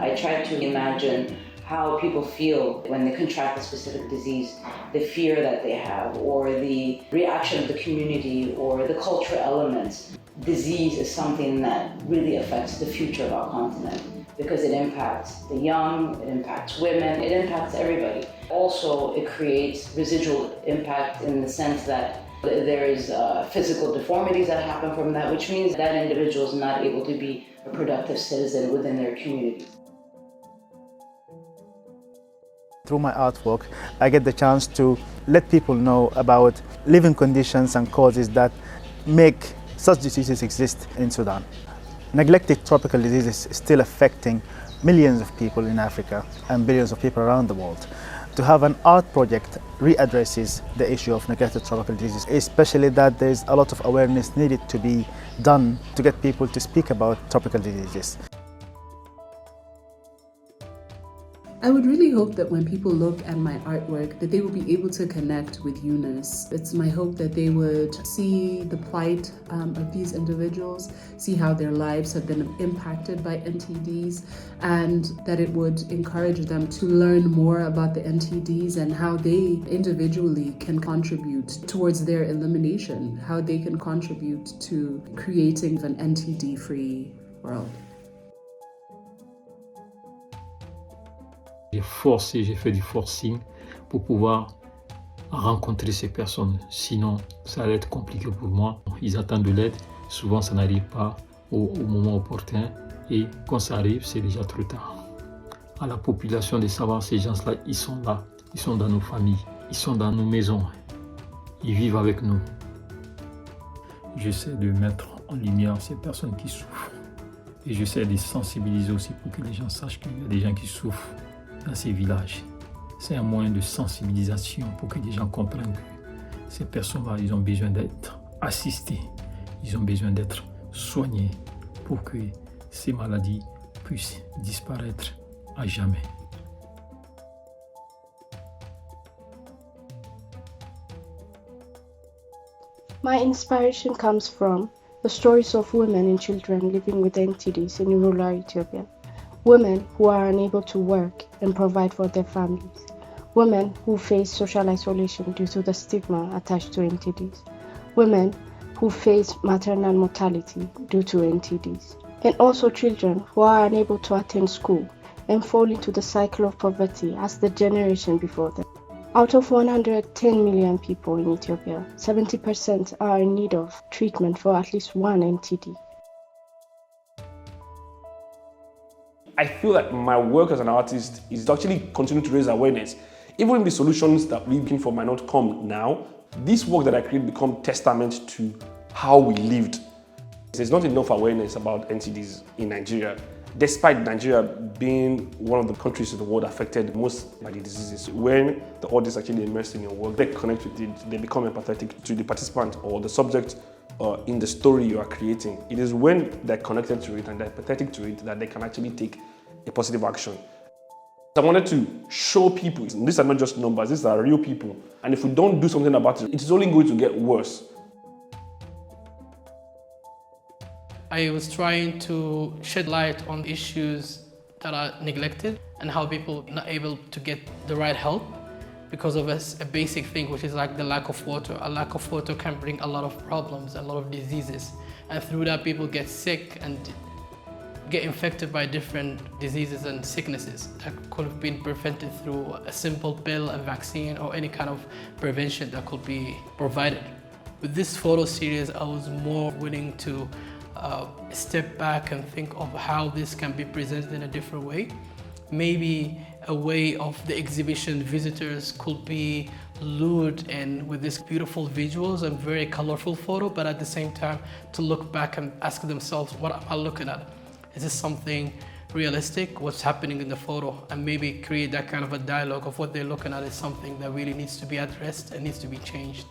I try to imagine how people feel when they contract a specific disease, the fear that they have, or the reaction of the community, or the cultural elements. Disease is something that really affects the future of our continent because it impacts the young, it impacts women, it impacts everybody. Also, it creates residual impact in the sense that there is physical deformities that happen from that, which means that individual is not able to be a productive citizen within their community. Through my artwork, I get the chance to let people know about living conditions and causes that make such diseases exist in Sudan. Neglected tropical diseases is still affecting millions of people in Africa and billions of people around the world. To have an art project readdresses the issue of neglected tropical diseases, especially that there's a lot of awareness needed to be done to get people to speak about tropical diseases. I would really hope that when people look at my artwork that they will be able to connect with Eunice. It's my hope that they would see the plight of these individuals, see how their lives have been impacted by NTDs, and that it would encourage them to learn more about the NTDs and how they individually can contribute towards their elimination, how they can contribute to creating an NTD-free world. J'ai fait du forcing pour pouvoir rencontrer ces personnes. Sinon, ça allait être compliqué pour moi. Ils attendent de l'aide. Souvent, ça n'arrive pas au moment opportun. Et quand ça arrive, c'est déjà trop tard. À la population de savoir, ces gens-là, ils sont là. Ils sont dans nos familles. Ils sont dans nos maisons. Ils vivent avec nous. J'essaie de mettre en lumière ces personnes qui souffrent. Et j'essaie de sensibiliser aussi pour que les gens sachent qu'il y a des gens qui souffrent dans ces villages. C'est un moyen de sensibilisation pour que les gens comprennent que ces personnes-là, ils ont besoin d'être assistés, ils ont besoin d'être soignés pour que ces maladies puissent disparaître à jamais. My inspiration comes from the stories of women and children living with NTDs in rural Ethiopia. Women who are unable to work and provide for their families. Women who face social isolation due to the stigma attached to NTDs. Women who face maternal mortality due to NTDs. And also children who are unable to attend school and fall into the cycle of poverty as the generation before them. Out of 110 million people in Ethiopia, 70% are in need of treatment for at least one NTD. I feel that my work as an artist is actually continuing to raise awareness. Even if the solutions that we're looking for might not come now, this work that I create become testament to how we lived. There's not enough awareness about NTDs in Nigeria, despite Nigeria being one of the countries in the world affected most by the diseases. When the audience actually immersed in your work, they connect with it, they become empathetic to the participant or the subject in the story you are creating. It is when they're connected to it and they're empathetic to it that they can actually take a positive action. I wanted to show people, these are not just numbers, these are real people. And if we don't do something about it, it's only going to get worse. I was trying to shed light on issues that are neglected and how people are not able to get the right help because of a basic thing, which is like the lack of water. A lack of water can bring a lot of problems, a lot of diseases. And through that, people get sick and get infected by different diseases and sicknesses that could have been prevented through a simple pill, a vaccine, or any kind of prevention that could be provided. With this photo series, I was more willing to step back and think of how this can be presented in a different way. Maybe a way of the exhibition visitors could be lured in with these beautiful visuals and very colorful photo, but at the same time to look back and ask themselves, what am I looking at? Is this something realistic? What's happening in the photo? And maybe create that kind of a dialogue of what they're looking at is something that really needs to be addressed and needs to be changed.